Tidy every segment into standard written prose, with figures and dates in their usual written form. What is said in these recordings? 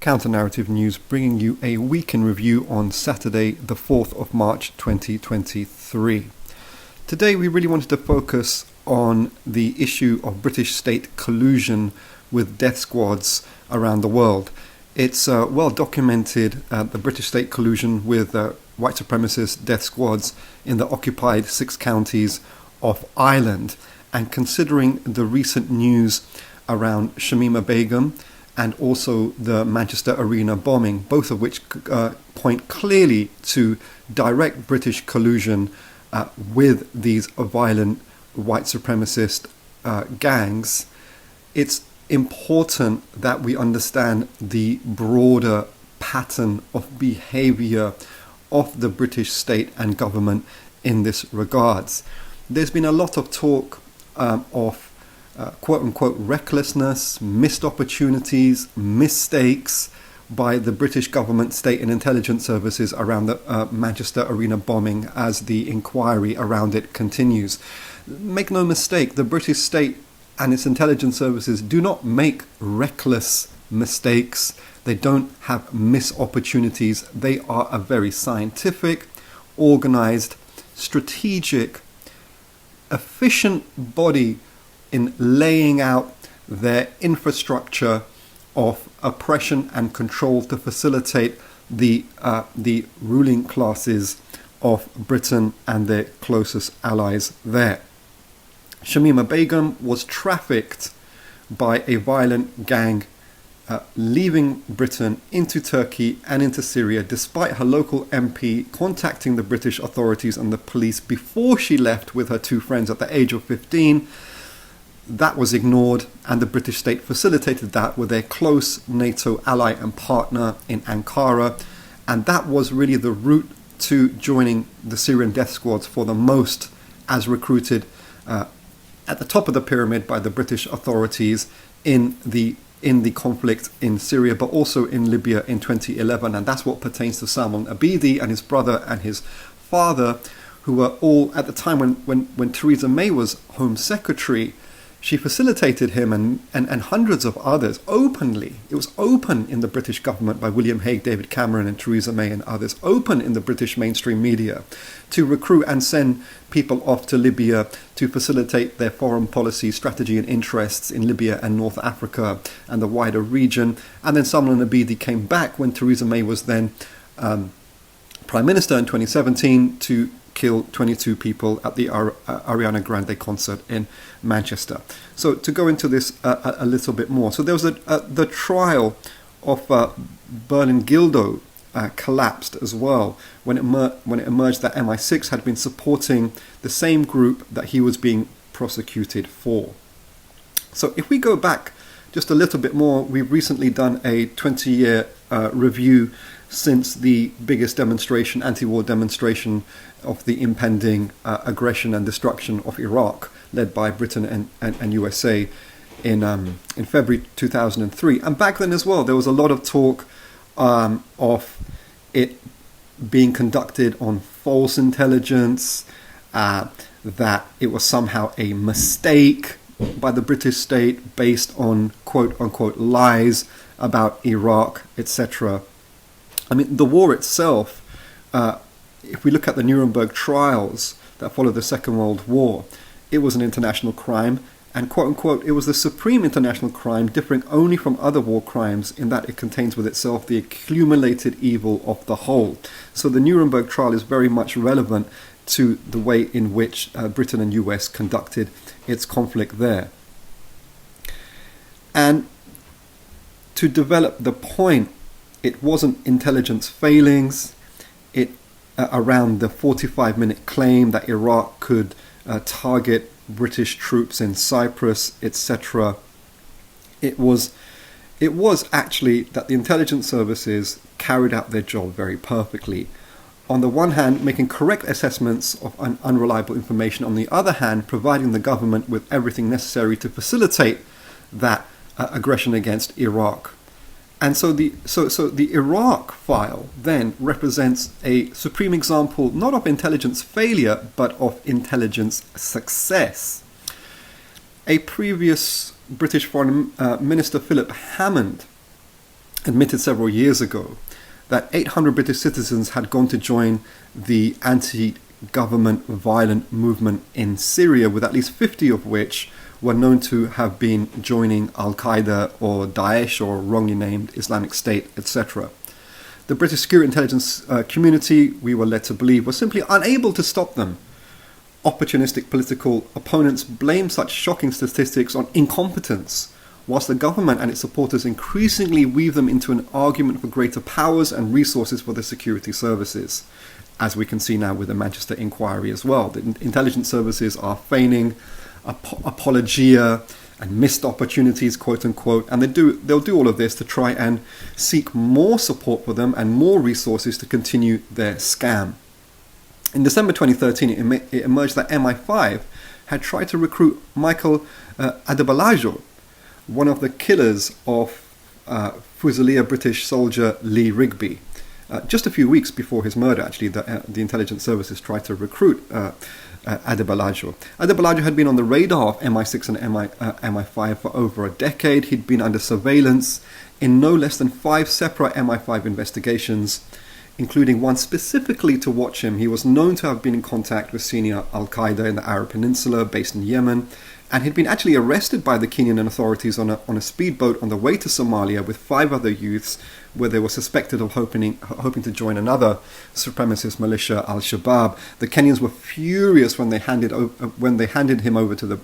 Counter-Narrative News, bringing you a week in review on Saturday, the 4th of March 2023. Today we really wanted to focus on the issue of British state collusion with death squads around the world. It's well documented, the British state collusion with white supremacist death squads in the occupied 6 counties of Ireland. And considering the recent news around Shamima Begum and also the Manchester Arena bombing, both of which point clearly to direct British collusion with these violent white supremacist gangs, it's important that we understand the broader pattern of behaviour of the British state and government in this regards. There's been a lot of talk of quote-unquote recklessness, missed opportunities, mistakes by the British government, state and intelligence services around the Manchester Arena bombing as the inquiry around it continues. Make no mistake, the British state and its intelligence services do not make reckless mistakes. They don't have missed opportunities. They are a very scientific, organized, strategic, efficient body in laying out their infrastructure of oppression and control to facilitate the ruling classes of Britain and their closest allies there. Shamima Begum was trafficked by a violent gang leaving Britain into Turkey and into Syria, despite her local MP contacting the British authorities and the police before she left with her 2 friends at the age of 15. That was ignored, and the British state facilitated that with their close NATO ally and partner in Ankara, and that was really the route to joining the Syrian death squads for the most, as recruited at the top of the pyramid by the British authorities in the conflict in Syria, but also in Libya in 2011, and that's what pertains to Salman Abedi and his brother and his father, who were all, at the time when Theresa May was Home Secretary, she facilitated him and hundreds of others openly. It was open in the British government by William Hague, David Cameron and Theresa May and others, open in the British mainstream media to recruit and send people off to Libya to facilitate their foreign policy, strategy and interests in Libya and North Africa and the wider region. And then Salman Abedi came back when Theresa May was then Prime Minister in 2017 to kill 22 people at the Ariana Grande concert in Manchester. So to go into this a little bit more. So there was the trial of Berlin Gildo collapsed as well when it emerged that MI6 had been supporting the same group that he was being prosecuted for. So if we go back just a little bit more, we've recently done a 20-year review since the biggest demonstration, anti-war demonstration of the impending aggression and destruction of Iraq, led by Britain and USA in February 2003. And back then as well, there was a lot of talk of it being conducted on false intelligence, that it was somehow a mistake by the British state based on quote-unquote lies about Iraq, etc. I mean, the war itself, if we look at the Nuremberg trials that followed the Second World War, it was an international crime, and quote-unquote, it was the supreme international crime, differing only from other war crimes in that it contains with itself the accumulated evil of the whole. So the Nuremberg trial is very much relevant to the way in which Britain and US conducted its conflict there. And to develop the point, it wasn't intelligence failings, around the 45-minute claim that Iraq could target British troops in Cyprus, etc. It was actually that the intelligence services carried out their job very perfectly. On the one hand, making correct assessments of unreliable information. On the other hand, providing the government with everything necessary to facilitate that aggression against Iraq. And so the Iraq file then represents a supreme example not of intelligence failure, but of intelligence success. A previous British Foreign Minister, Philip Hammond, admitted several years ago that 800 British citizens had gone to join the anti-government violent movement in Syria, with at least 50 of which were known to have been joining Al-Qaeda or Daesh or wrongly named Islamic State, etc. The British security intelligence community, we were led to believe, was simply unable to stop them. Opportunistic political opponents blame such shocking statistics on incompetence, whilst the government and its supporters increasingly weave them into an argument for greater powers and resources for the security services, as we can see now with the Manchester inquiry as well. The intelligence services are feigning apologia and missed opportunities, quote unquote, and they'll do all of this to try and seek more support for them and more resources to continue their scam. In December 2013, it emerged that MI5 had tried to recruit Michael Adebolajo, one of the killers of Fusilier British soldier Lee Rigby. Just a few weeks before his murder, actually, the intelligence services tried to recruit Adebolajo. Adebolajo had been on the radar of MI6 and MI5 for over a decade. He'd been under surveillance in no less than 5 separate MI5 investigations, including one specifically to watch him. He was known to have been in contact with senior Al-Qaeda in the Arab Peninsula, based in Yemen, and he'd been actually arrested by the Kenyan authorities on a speedboat on the way to Somalia with 5 other youths, where they were suspected of hoping to join another supremacist militia, Al-Shabaab. The Kenyans were furious when they handed him over to the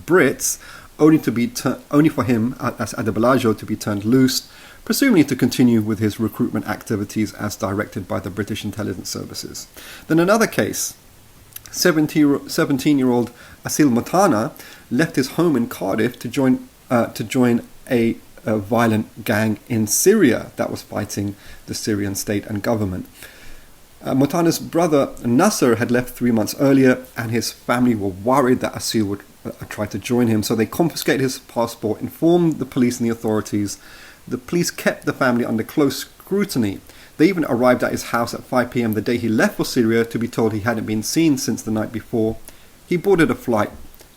Brits, only for him, as Adebolajo, to be turned loose, presumably to continue with his recruitment activities as directed by the British intelligence services. Then another case, 17-year-old Asil Mutana left his home in Cardiff to join a violent gang in Syria that was fighting the Syrian state and government. Mutana's brother Nasser had left 3 months earlier, and his family were worried that Asil would try to join him, so they confiscated his passport, informed the police and the authorities. The police kept the family under close scrutiny. They even arrived at his house at 5 p.m. the day he left for Syria, to be told he hadn't been seen since the night before. He boarded a flight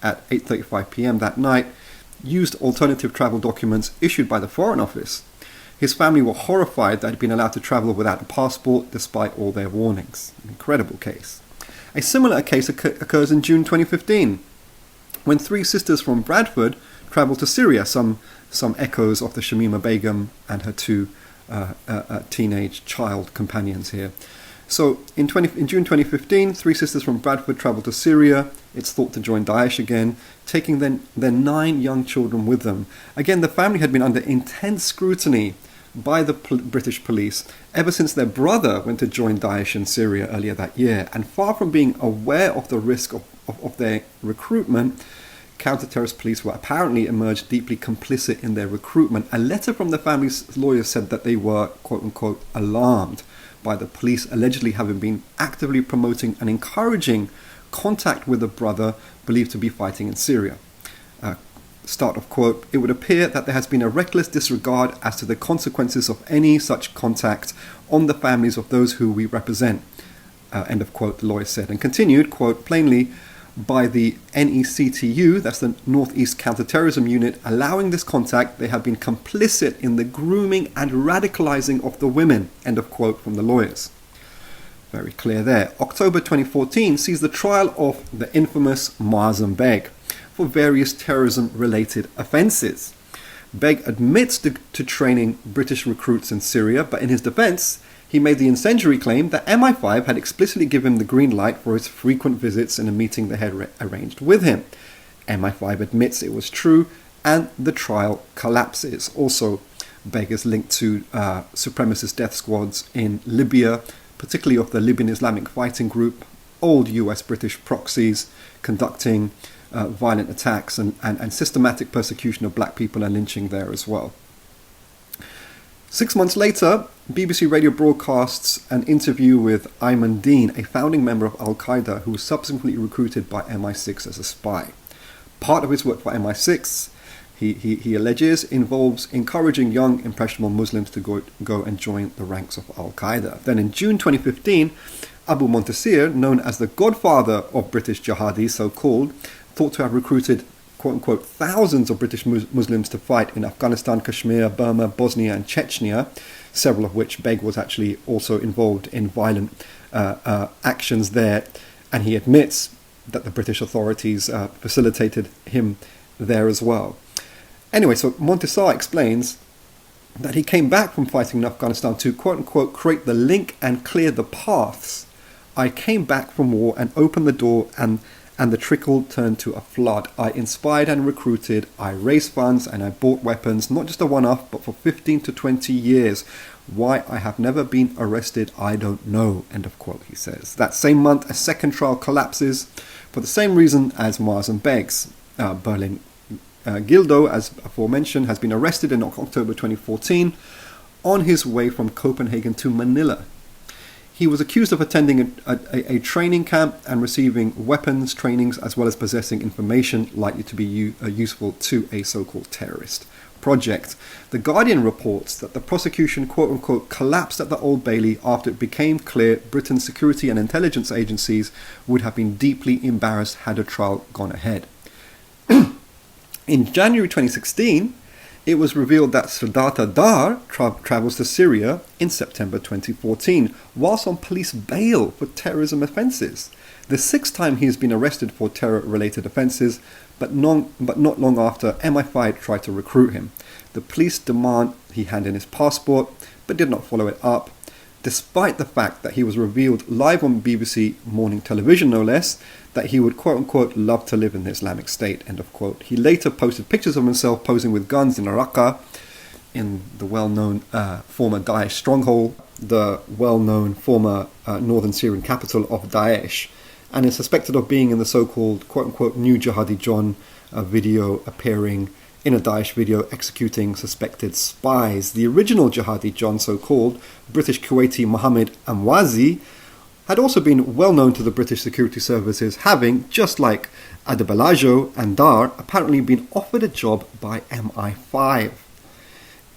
at 8:35 p.m. that night, used alternative travel documents issued by the Foreign Office. His family were horrified that he'd been allowed to travel without a passport despite all their warnings. An incredible case. A similar case occurs in June 2015, when 3 sisters from Bradford travelled to Syria, some echoes of the Shamima Begum and her 2 teenage child companions here. So in June 2015, 3 sisters from Bradford travelled to Syria. It's thought to join Daesh again, taking their 9 young children with them. Again, the family had been under intense scrutiny by the British police ever since their brother went to join Daesh in Syria earlier that year. And far from being aware of the risk of their recruitment, counter-terrorist police were apparently emerged deeply complicit in their recruitment. A letter from the family's lawyers said that they were, quote-unquote, alarmed by the police allegedly having been actively promoting and encouraging contact with a brother believed to be fighting in Syria. Start of quote, "It would appear that there has been a reckless disregard as to the consequences of any such contact on the families of those who we represent," end of quote, the lawyer said, and continued, quote, "Plainly, by the NECTU, that's the Northeast Counterterrorism Unit, allowing this contact, they have been complicit in the grooming and radicalizing of the women," end of quote from the lawyers. Very clear there. October 2014 sees the trial of the infamous Mazen Beg for various terrorism-related offences. Beg admits to training British recruits in Syria, but in his defence, he made the incendiary claim that MI5 had explicitly given him the green light for his frequent visits in a meeting they had arranged with him. MI5 admits it was true, and the trial collapses. Also, Beg is linked to supremacist death squads in Libya, particularly of the Libyan Islamic Fighting Group, old US-British proxies conducting violent attacks and systematic persecution of black people and lynching there as well. 6 months later, BBC Radio broadcasts an interview with Ayman Dean, a founding member of Al-Qaeda who was subsequently recruited by MI6 as a spy. Part of his work for MI6, he alleges, involves encouraging young, impressionable Muslims to go and join the ranks of Al-Qaeda. Then in June 2015, Abu Montasir, known as the godfather of British jihadis, so-called, thought to have recruited quote-unquote, thousands of British Muslims to fight in Afghanistan, Kashmir, Burma, Bosnia and Chechnya, several of which Beg was actually also involved in violent actions there. And he admits that the British authorities facilitated him there as well. Anyway, so Montesar explains that he came back from fighting in Afghanistan to, quote-unquote, create the link and clear the paths. I came back from war and opened the door, and the trickle turned to a flood. I inspired and recruited, I raised funds, and I bought weapons, not just a one-off, but for 15 to 20 years. Why I have never been arrested, I don't know, end of quote, he says. That same month, a second trial collapses for the same reason as Mars and Beg's. Berlin Gildo, as aforementioned, has been arrested in October 2014 on his way from Copenhagen to Manila. He was accused of attending a training camp and receiving weapons trainings, as well as possessing information likely to be useful to a so-called terrorist project. The Guardian reports that the prosecution, quote-unquote, collapsed at the Old Bailey after it became clear Britain's security and intelligence agencies would have been deeply embarrassed had a trial gone ahead. In January 2016, it was revealed that Siddhartha Dar travels to Syria in September 2014, whilst on police bail for terrorism offences. The sixth time he has been arrested for terror-related offences, but not long after, MI5 tried to recruit him. The police demand he hand in his passport, but did not follow it up, despite the fact that he was revealed live on BBC morning television, no less, that he would, quote-unquote, love to live in the Islamic State, end of quote. He later posted pictures of himself posing with guns in Raqqa, in the well-known former Daesh stronghold, the well-known former northern Syrian capital of Daesh, and is suspected of being in the so-called, quote-unquote, new Jihadi John video, appearing in a Daesh video executing suspected spies. The original Jihadi John, so-called, British Kuwaiti Mohammed Amwazi, had also been well known to the British security services, having, just like Adebalajo and Dar, apparently been offered a job by MI5.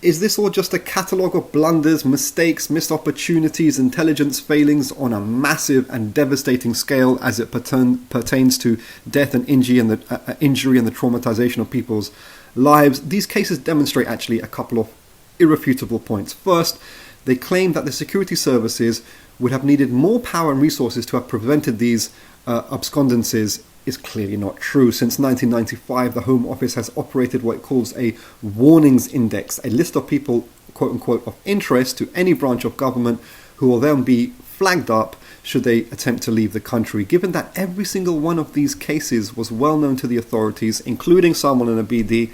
Is this all just a catalogue of blunders, mistakes, missed opportunities, intelligence failings on a massive and devastating scale as it pertains to death and injury and the traumatization of people's lives? These cases demonstrate actually a couple of irrefutable points. First, they claim that the security services would have needed more power and resources to have prevented these abscondances is clearly not true. Since 1995, the Home Office has operated what it calls a warnings index, a list of people, quote-unquote, of interest to any branch of government who will then be flagged up should they attempt to leave the country. Given that every single one of these cases was well known to the authorities, including Salman and Abedi,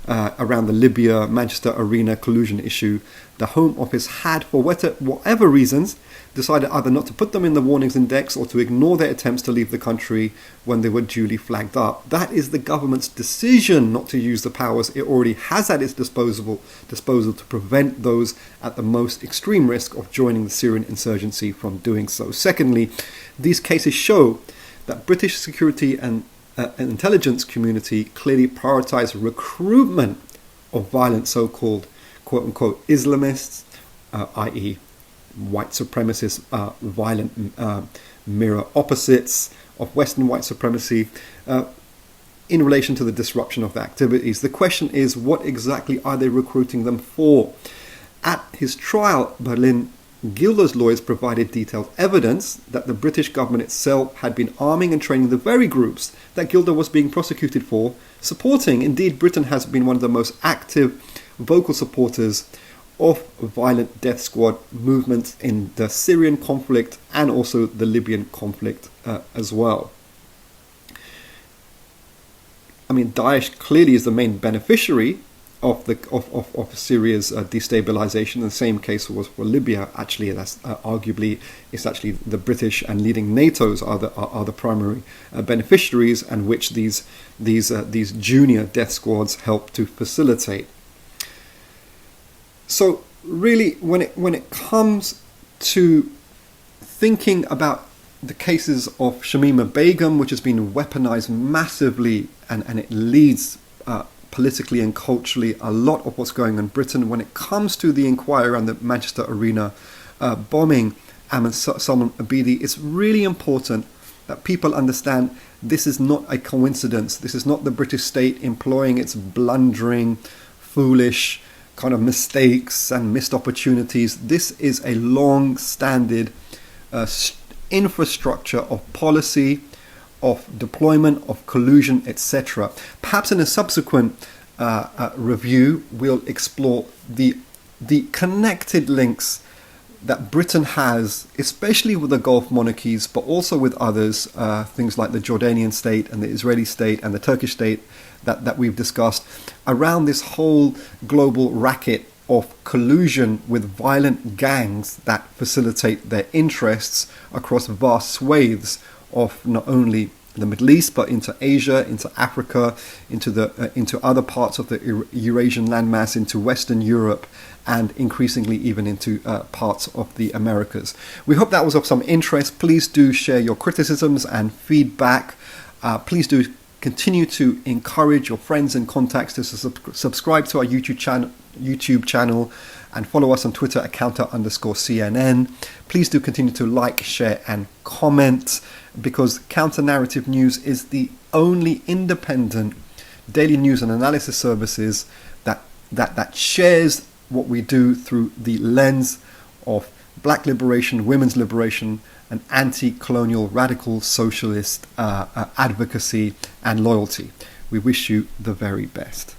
around the Libya, Manchester Arena collusion issue, the Home Office had, for whatever reasons, decided either not to put them in the warnings index or to ignore their attempts to leave the country when they were duly flagged up. That is the government's decision not to use the powers it already has at its disposal to prevent those at the most extreme risk of joining the Syrian insurgency from doing so. Secondly, these cases show that British security and intelligence community clearly prioritize recruitment of violent so-called quote-unquote Islamists, i.e. white supremacist, violent mirror opposites of Western white supremacy in relation to the disruption of their activities. The question is, what exactly are they recruiting them for? At his trial, Berlin Gildo's lawyers provided detailed evidence that the British government itself had been arming and training the very groups that Gildo was being prosecuted for supporting. Indeed, Britain has been one of the most active, vocal supporters of violent death squad movements in the Syrian conflict and also the Libyan conflict as well. I mean, Daesh clearly is the main beneficiary of Syria's destabilization. The same case was for Libya. Actually, that's arguably it's actually the British and leading NATO's are the primary beneficiaries, and which these junior death squads help to facilitate. So really, when it comes to thinking about the cases of Shamima Begum, which has been weaponized massively, and it leads politically and culturally a lot of what's going on in Britain, when it comes to the inquiry around the Manchester Arena bombing and Salman Abedi, it's really important that people understand this is not a coincidence. This is not the British state employing its blundering, foolish kind of mistakes and missed opportunities. This is a long-standing infrastructure of policy, of deployment, of collusion, etc. Perhaps in a subsequent review, we'll explore the connected links that Britain has, especially with the Gulf monarchies, but also with others, things like the Jordanian state and the Israeli state and the Turkish state that we've discussed, around this whole global racket of collusion with violent gangs that facilitate their interests across vast swathes of not only the Middle East, but into Asia, into Africa, into other parts of the Eurasian landmass, into Western Europe, and increasingly even into parts of the Americas. We hope that was of some interest. Please do share your criticisms and feedback. Please do continue to encourage your friends and contacts to subscribe to our YouTube channel and follow us on Twitter at @counter_CNN. Please do continue to like, share, and comment, because Counter Narrative News is the only independent daily news and analysis services that shares what we do through the lens of black liberation, women's liberation, and anti-colonial radical socialist advocacy and loyalty. We wish you the very best.